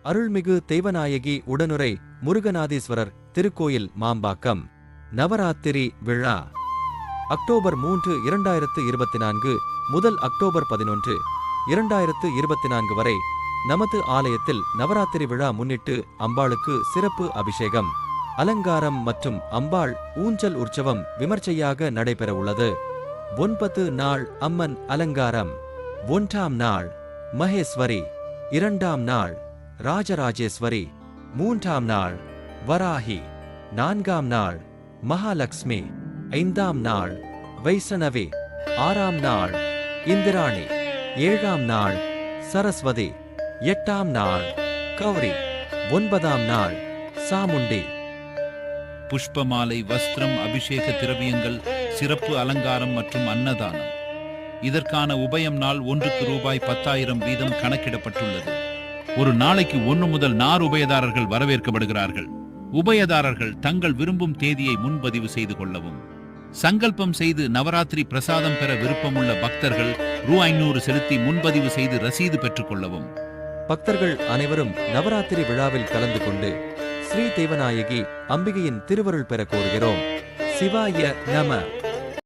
அருள்மிகு தெய்வநாயகி உடனுறை முருகநாதீஸ்வரர் திருக்கோயில் மாம்பாக்கம் நவராத்திரி விழா அக்டோபர் 3, 2024 முதல் அக்டோபர் 11, 2024 வரை நமது ஆலயத்தில் நவராத்திரி விழா முன்னிட்டு அம்பாளுக்கு சிறப்பு அபிஷேகம், அலங்காரம் மற்றும் அம்பாள் ஊஞ்சல் உற்சவம் விமர்சையாக நடைபெற உள்ளது. 9 நாள் அம்மன் அலங்காரம். 1ஆம் நாள் மகேஸ்வரி, 2ஆம் நாள் ராஜராஜேஸ்வரி, 3ஆம் நாள் வராகி, 4ஆம் நாள் மகாலட்சுமி, 5ஆம் நாள் வைஷ்ணவி, 6ஆம் நாள் இந்திராணி, 7ஆம் நாள் சரஸ்வதி, 8ஆம் நாள் கௌரி, 9ஆம் நாள் சாமுண்டி. புஷ்பமாலை, வஸ்திரம், அபிஷேக திரவியங்கள், சிறப்பு அலங்காரம் மற்றும் அன்னதானம். இதற்கான உபயம் நாள் ஒன்றுக்கு ரூபாய் 10,000 வீதம் கணக்கிடப்பட்டுள்ளது. ஒரு நாளைக்கு 1 முதல் 4 உபயதாரர்கள் வரவேற்கப்படுகிறார்கள். உபயதாரர்கள் தங்கள் விரும்பும் தேதியை முன்பதிவு செய்து கொள்ளவும். சங்கல்பம் செய்து நவராத்திரி பிரசாதம் பெற விருப்பமுள்ள பக்தர்கள் ரூ. 500 செலுத்தி முன்பதிவு செய்து ரசீது பெற்றுக் கொள்ளவும். பக்தர்கள் அனைவரும் நவராத்திரி விழாவில் கலந்து கொண்டு ஸ்ரீ தெய்வநாயகி அம்பிகையின் திருவருள் பெற கோருகிறோம். சிவாய நம.